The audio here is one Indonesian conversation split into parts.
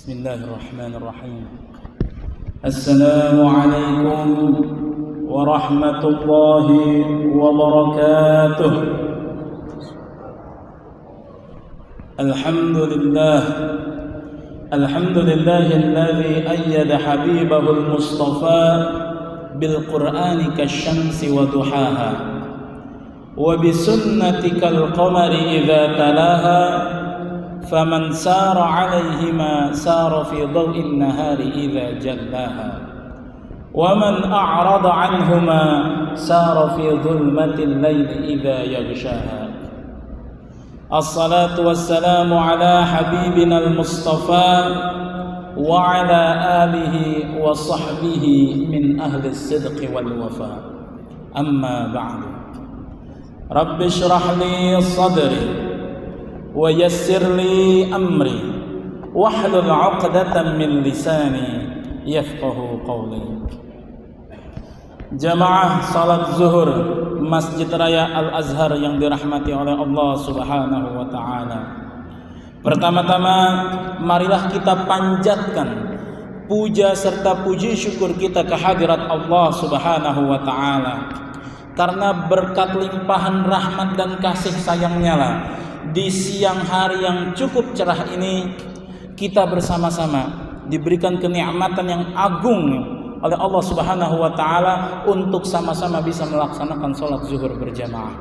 Bismillahirrahmanirrahim. Assalamualaikum warahmatullahi wabarakatuh. Alhamdulillahilladzi ayyada habibahul mustafa bil qur'ani kasyamsi wa duhaha wa bisunnatikal qamari idza talaha faman sara 'alaihima sara fi dhaw'in nahari idza jallaha wa man a'rada 'anhuma sara fi dhulmatil laili idza yaghshaha. Assalatu wassalamu ala habibina al-mustafa wa ala alihi wa sahbihi min ahli as-sidqi wal wafa. Amma ba'du. Rabbi shrah li sadri wa yassir li amri wahlul 'uqdatam min lisani yafqahu qawli. Jamaah salat zuhur Masjid Raya Al-Azhar yang dirahmati oleh Allah Subhanahu wa taala. Pertama-tama marilah kita panjatkan puja serta puji syukur kita kehadirat Allah Subhanahu wa taala. Karena berkat limpahan rahmat dan kasih sayangnya lah, di siang hari yang cukup cerah ini kita bersama-sama diberikan kenikmatan yang agung oleh Allah Subhanahu wa taala untuk sama-sama bisa melaksanakan salat zuhur berjamaah.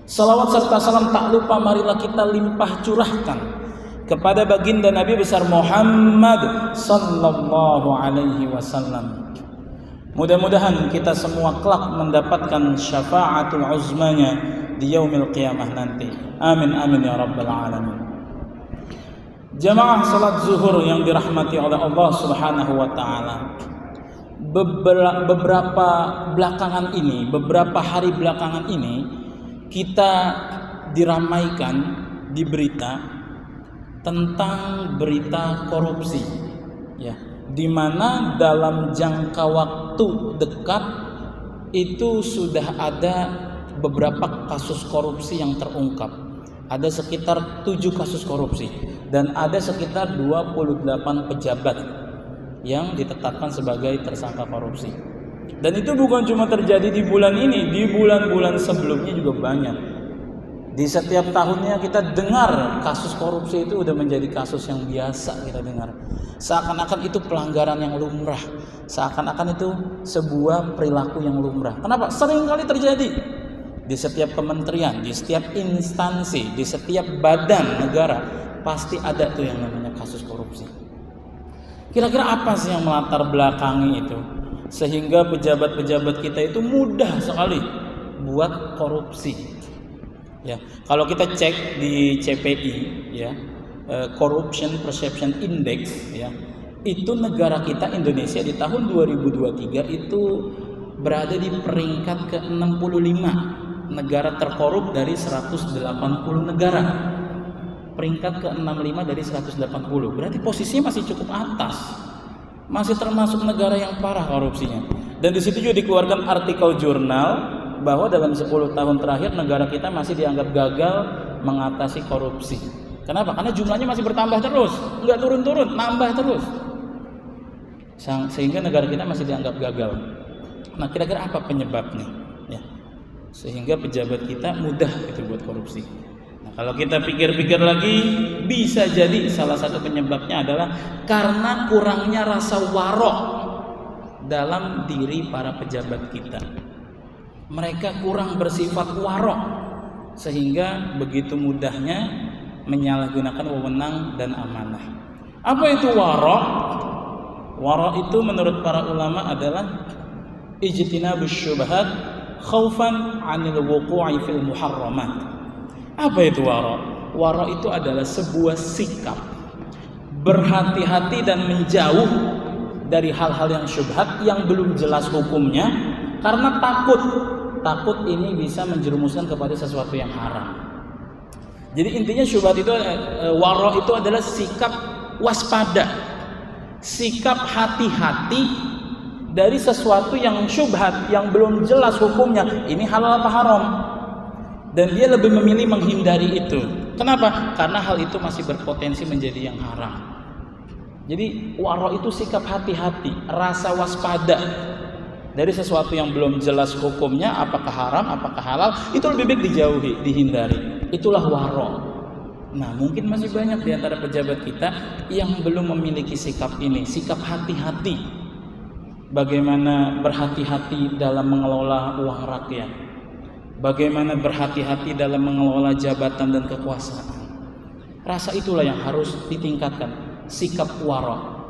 Salawat serta salam tak lupa marilah kita limpah curahkan kepada baginda Nabi besar Muhammad sallallahu alaihi wasallam. Mudah-mudahan kita semua kelak mendapatkan syafaatul uzmanya di yaumil qiyamah nanti. Amin amin ya rabbal alamin. Jamaah salat zuhur yang dirahmati oleh Allah Subhanahu wa taala. Beberapa hari belakangan ini kita diramaikan di berita tentang berita korupsi, ya, di mana dalam jangka waktu dekat itu sudah ada beberapa kasus korupsi yang terungkap. Ada sekitar 7 kasus korupsi dan ada sekitar 28 pejabat yang ditetapkan sebagai tersangka korupsi. Dan itu bukan cuma terjadi di bulan ini, di bulan-bulan sebelumnya juga banyak. Di setiap tahunnya kita dengar kasus korupsi itu udah menjadi kasus yang biasa kita dengar. Seakan-akan itu pelanggaran yang lumrah, seakan-akan itu sebuah perilaku yang lumrah. Kenapa? Sering kali terjadi di setiap kementerian, di setiap instansi, di setiap badan negara pasti ada tuh yang namanya kasus korupsi. Kira-kira apa sih yang melatar belakangi itu sehingga pejabat-pejabat kita itu mudah sekali buat korupsi? Ya, kalau kita cek di CPI, ya, Corruption Perception Index, ya, itu negara kita Indonesia di tahun 2023 itu berada di peringkat ke-65 negara terkorup dari 180 negara. Peringkat ke-65 dari 180. Berarti posisinya masih cukup atas. Masih termasuk negara yang parah korupsinya. Dan di situ juga dikeluarkan artikel jurnal bahwa dalam 10 tahun terakhir negara kita masih dianggap gagal mengatasi korupsi. Kenapa? Karena jumlahnya masih bertambah terus, enggak turun-turun, nambah terus. Sehingga negara kita masih dianggap gagal. Nah, kira-kira apa penyebabnya? Ya. Sehingga pejabat kita mudah itu buat korupsi. Nah, kalau kita pikir-pikir lagi, bisa jadi salah satu penyebabnya adalah karena kurangnya rasa warok dalam diri para pejabat kita. Mereka kurang bersifat warok sehingga begitu mudahnya menyalahgunakan wewenang dan amanah. Apa itu warok? Warok itu menurut para ulama adalah ijtinabus syubhat khaufan 'anil wuqu'i fil muharramat. Apa itu warok? Warok itu adalah sebuah sikap berhati-hati dan menjauh dari hal-hal yang syubhat yang belum jelas hukumnya karena takut ini bisa menjerumuskan kepada sesuatu yang haram. Jadi intinya syubhat itu, warok itu adalah sikap waspada, sikap hati-hati dari sesuatu yang syubhat, yang belum jelas hukumnya, ini halal apa haram. Dan dia lebih memilih menghindari itu. Kenapa? Karena hal itu masih berpotensi menjadi yang haram. Jadi waro itu sikap hati-hati, rasa waspada dari sesuatu yang belum jelas hukumnya, apakah haram, apakah halal, itu lebih baik dijauhi, dihindari. Itulah waro. Nah, mungkin masih banyak di antara pejabat kita yang belum memiliki sikap ini, sikap hati-hati. Bagaimana berhati-hati dalam mengelola uang rakyat, bagaimana berhati-hati dalam mengelola jabatan dan kekuasaan. Rasa itulah yang harus ditingkatkan, sikap wara.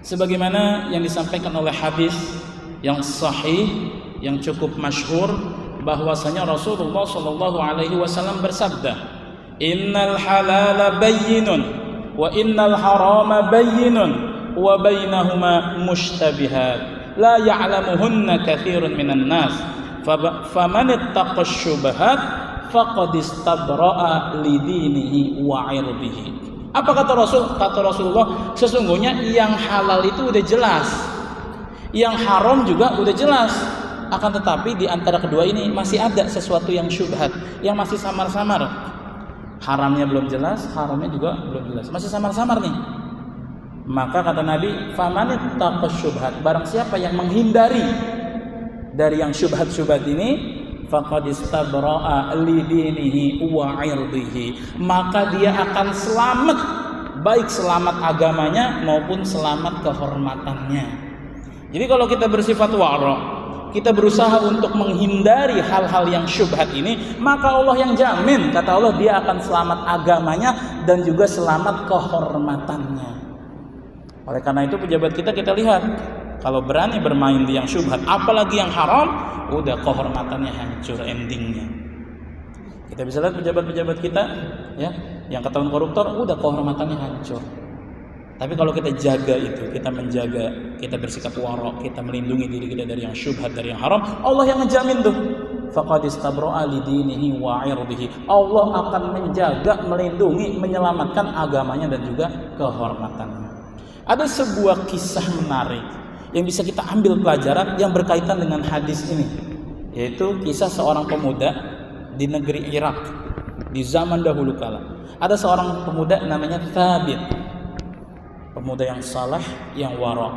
Sebagaimana yang disampaikan oleh hadis yang sahih, yang cukup masyhur, bahwasanya Rasulullah Shallallahu Alaihi Wasallam bersabda, Innal halala bayyinun wa innal harama bayyinun wa bainahuma mushtabihat la ya'lamuhunna katsirun minan nas faman ittaqash syubhat faqad istabra'a lidinihi wa 'irdihi. Apa kata Rasulullah? Sesungguhnya yang halal itu udah jelas, yang haram juga udah jelas. Akan tetapi di antara kedua ini masih ada sesuatu yang syubhat, yang masih samar-samar. Haramnya belum jelas, haramnya juga belum jelas, masih samar-samar nih. Maka kata Nabi, famanittaqash syubhat, barang siapa yang menghindari dari yang syubhat-syubhat ini, faqad istabra'a lidinihi wa 'irdihi, maka dia akan selamat, baik selamat agamanya maupun selamat kehormatannya. Jadi kalau kita bersifat wara, kita berusaha untuk menghindari hal-hal yang syubhat ini, maka Allah yang jamin, kata Allah, dia akan selamat agamanya dan juga selamat kehormatannya. Oleh karena itu pejabat kita lihat, kalau berani bermain di yang syubhat, apalagi yang haram, udah kehormatannya hancur endingnya. Kita bisa lihat pejabat-pejabat kita ya, yang ketahuan koruptor, udah kehormatannya hancur. Tapi kalau kita jaga itu, kita menjaga, kita bersikap wara, kita melindungi diri kita dari yang syubhat, dari yang haram, Allah yang ngejamin tuh. Faqad istabra'a lidinihi wa 'irdihi. Allah akan menjaga, melindungi, menyelamatkan agamanya dan juga kehormatannya. Ada sebuah kisah menarik yang bisa kita ambil pelajaran yang berkaitan dengan hadis ini, yaitu kisah seorang pemuda di negeri Irak di zaman dahulu kala. Ada seorang pemuda namanya Thabit, pemuda yang saleh, yang wara.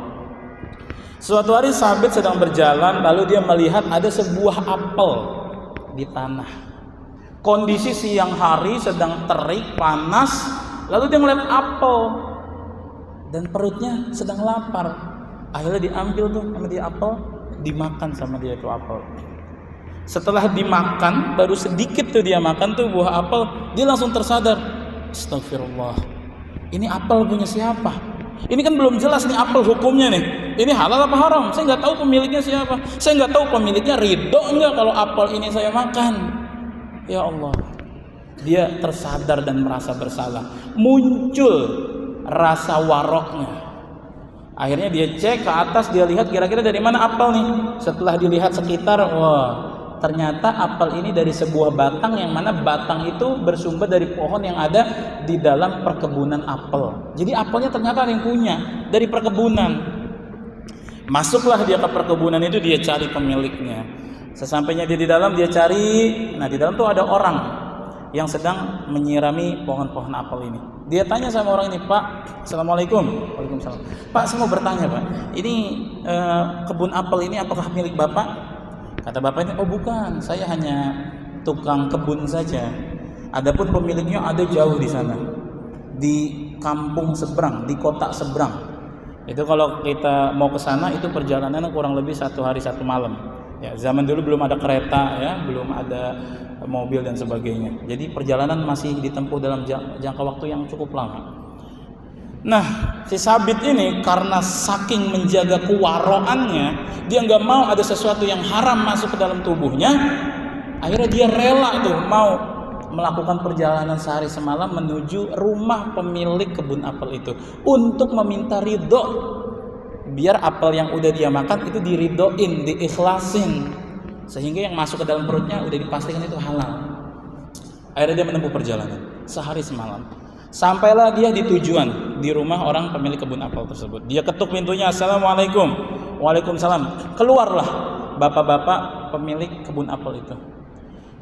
Suatu hari Thabit sedang berjalan, lalu dia melihat ada sebuah apel di tanah. Kondisi siang hari, sedang terik, panas, lalu dia melihat apel dan perutnya sedang lapar. Akhirnya diambil tuh sama dia apel, dimakan sama dia itu apel. Setelah dimakan, baru sedikit tuh dia makan tuh buah apel, dia langsung tersadar, astagfirullah, ini apel punya siapa? Ini kan belum jelas nih apel hukumnya nih, ini halal apa haram? Saya nggak tahu pemiliknya siapa, saya nggak tahu pemiliknya ridho nggak kalau apel ini saya makan. Ya Allah, dia tersadar dan merasa bersalah, muncul rasa waroknya. Akhirnya dia cek ke atas, dia lihat kira-kira dari mana apel nih. Setelah dilihat sekitar, wah, ternyata apel ini dari sebuah batang, yang mana batang itu bersumber dari pohon yang ada di dalam perkebunan apel. Jadi apelnya ternyata ada yang punya dari perkebunan. Masuklah dia ke perkebunan itu, dia cari pemiliknya. Sesampainya dia di dalam, dia cari. Nah, di dalam tuh ada orang yang sedang menyirami pohon-pohon apel ini. Dia tanya sama orang ini, Pak, assalamualaikum. Waalaikumsalam. Pak, saya mau bertanya, Pak, ini kebun apel ini apakah milik Bapak? Kata bapak ini, oh bukan, saya hanya tukang kebun saja. Adapun pemiliknya ada jauh di sana, di kampung seberang, di kota seberang. Itu kalau kita mau ke sana itu perjalanan kurang lebih 1 hari 1 malam. Ya, zaman dulu belum ada kereta, ya, belum ada mobil dan sebagainya. Jadi perjalanan masih ditempuh dalam jangka waktu yang cukup lama. Nah, si Sabit ini karena saking menjaga kewaroannya, dia nggak mau ada sesuatu yang haram masuk ke dalam tubuhnya. Akhirnya dia rela tuh mau melakukan perjalanan sehari semalam menuju rumah pemilik kebun apel itu untuk meminta ridho, biar apel yang udah dia makan itu diridoin, diikhlasin, sehingga yang masuk ke dalam perutnya udah dipastikan itu halal. Akhirnya dia menempuh perjalanan sehari semalam. Sampailah dia di tujuan, di rumah orang pemilik kebun apel tersebut. Dia ketuk pintunya, assalamualaikum. Waalaikumsalam. Keluarlah bapak-bapak pemilik kebun apel itu.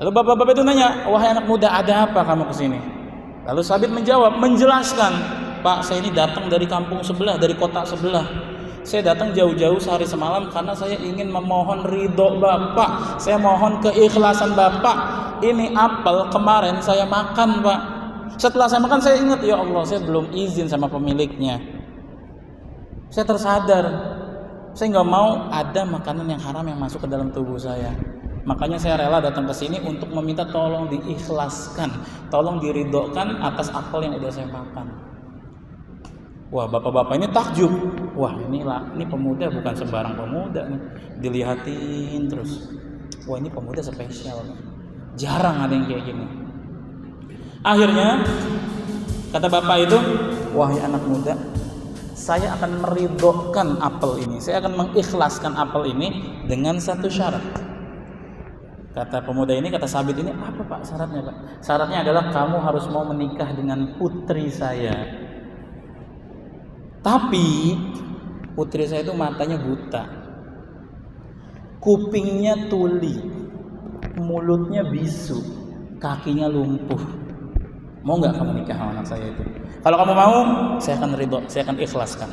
Lalu bapak-bapak itu nanya, wahai anak muda, ada apa kamu kesini? Lalu Sabit menjawab, menjelaskan, Pak, saya ini datang dari kampung sebelah, dari kota sebelah. Saya datang jauh-jauh sehari semalam karena saya ingin memohon ridho Bapak. Saya mohon keikhlasan Bapak. Ini apel kemarin saya makan, Pak. Setelah saya makan saya ingat, ya Allah, saya belum izin sama pemiliknya. Saya tersadar, saya nggak mau ada makanan yang haram yang masuk ke dalam tubuh saya. Makanya saya rela datang ke sini untuk meminta tolong diikhlaskan, tolong diridhokan atas apel yang udah saya makan. Wah, bapak-bapak ini takjub. Wah, ini pemuda bukan sembarang pemuda nih. Dilihatin terus. Wah, ini pemuda spesial nih. Jarang ada yang kayak gini. Akhirnya kata bapak itu, wahai anak muda, saya akan meridhokan apel ini. Saya akan mengikhlaskan apel ini dengan satu syarat. Kata pemuda ini, kata Sabit ini, apa Pak syaratnya Pak? Syaratnya adalah kamu harus mau menikah dengan putri saya. Tapi putri saya itu matanya buta, kupingnya tuli, mulutnya bisu, kakinya lumpuh. Mau nggak kamu nikah sama anak saya itu? Kalau kamu mau, saya akan ridho, saya akan ikhlaskan.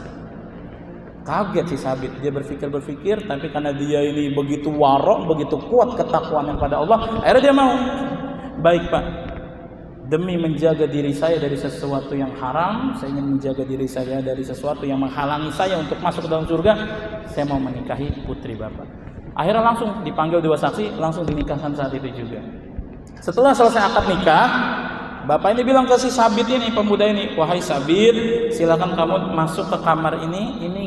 Kaget si Sabit, dia berpikir, tapi karena dia ini begitu warok, begitu kuat ketakwaannya pada Allah, akhirnya dia mau. Baik Pak, demi menjaga diri saya dari sesuatu yang haram, saya ingin menjaga diri saya dari sesuatu yang menghalangi saya untuk masuk ke dalam surga, saya mau menikahi putri Bapak. Akhirnya langsung dipanggil 2 saksi, langsung dinikahkan saat itu juga. Setelah selesai akad nikah, bapak ini bilang ke si Sabit ini, pemuda ini, wahai Sabit, silakan kamu masuk ke kamar ini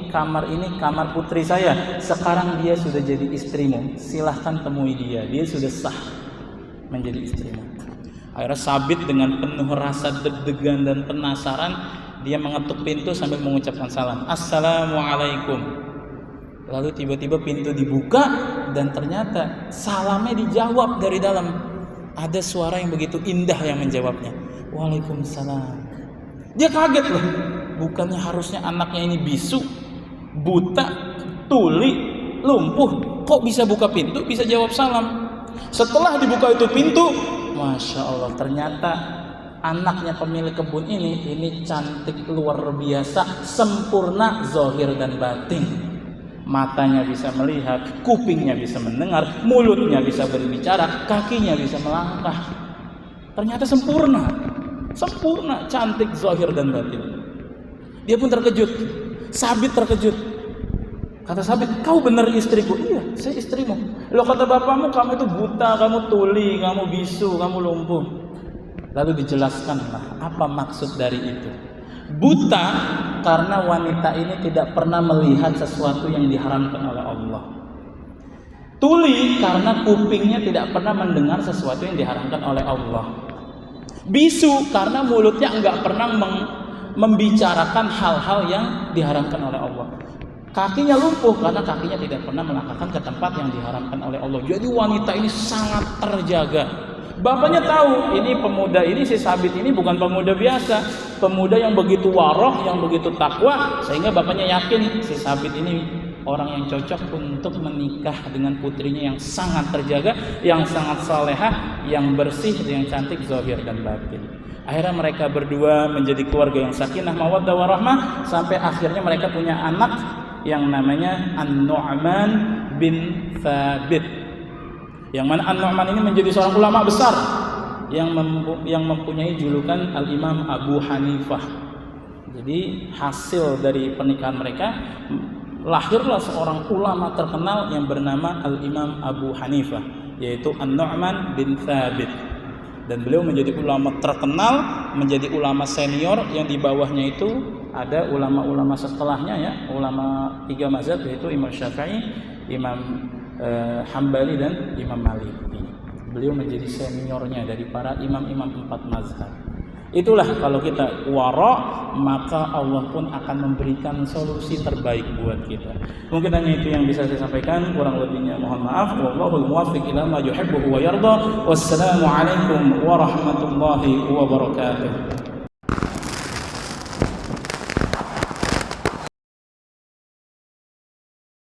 kamar putri saya. Sekarang dia sudah jadi istrimu, silahkan temui dia sudah sah menjadi istrimu. Akhirnya Sabit dengan penuh rasa deg-degan dan penasaran, dia mengetuk pintu sambil mengucapkan salam, Assalamualaikum. Lalu tiba-tiba pintu dibuka dan ternyata salamnya dijawab dari dalam. Ada suara yang begitu indah yang menjawabnya, Waalaikumsalam. Dia kaget loh, bukannya harusnya anaknya ini bisu, buta, tuli, lumpuh, kok bisa buka pintu, bisa jawab salam. Setelah dibuka itu pintu, Masya Allah, ternyata anaknya pemilik kebun ini cantik luar biasa, sempurna zahir dan batin. Matanya bisa melihat, kupingnya bisa mendengar, mulutnya bisa berbicara, kakinya bisa melangkah. Ternyata sempurna, cantik zahir dan batin. Dia pun terkejut. Sabit terkejut. Kata Sabit, kau benar istriku? Iya, saya istrimu. Loh, kata bapakmu kamu itu buta, kamu tuli, kamu bisu, kamu lumpuh. Lalu dijelaskanlah apa maksud dari itu. Buta karena wanita ini tidak pernah melihat sesuatu yang diharamkan oleh Allah. Tuli karena kupingnya tidak pernah mendengar sesuatu yang diharamkan oleh Allah. Bisu karena mulutnya enggak pernah membicarakan hal-hal yang diharamkan oleh Allah. Kakinya lumpuh karena kakinya tidak pernah melangkahkan ke tempat yang diharamkan oleh Allah. Jadi wanita ini sangat terjaga. Bapaknya tahu ini pemuda ini, si Sabit ini bukan pemuda biasa, pemuda yang begitu warok, yang begitu takwa, sehingga bapaknya yakin si Sabit ini orang yang cocok untuk menikah dengan putrinya yang sangat terjaga, yang sangat salehah, yang bersih, yang cantik zahir dan batin. Akhirnya mereka berdua menjadi keluarga yang sakinah mawaddah warahmah, sampai akhirnya mereka punya anak yang namanya An-Nu'man bin Thabit. Yang mana An-Nu'man ini menjadi seorang ulama besar yang mempunyai julukan Al-Imam Abu Hanifah. Jadi hasil dari pernikahan mereka lahirlah seorang ulama terkenal yang bernama Al-Imam Abu Hanifah, yaitu An-Nu'man bin Thabit. Dan beliau menjadi ulama terkenal, menjadi ulama senior yang di bawahnya itu ada ulama-ulama setelahnya ya, ulama 3 mazhab, yaitu Imam Syafi'i, Imam Hambali dan Imam Maliki. Beliau menjadi seniornya dari para imam-imam 4 mazhab. Itulah kalau kita wara, maka Allah pun akan memberikan solusi terbaik buat kita. Mungkin hanya itu yang bisa saya sampaikan, kurang lebihnya mohon maaf. Wallahul muwaffiq ila ma yuhibbu wa yarda. Wassalamu alaikum warahmatullahi wabarakatuh.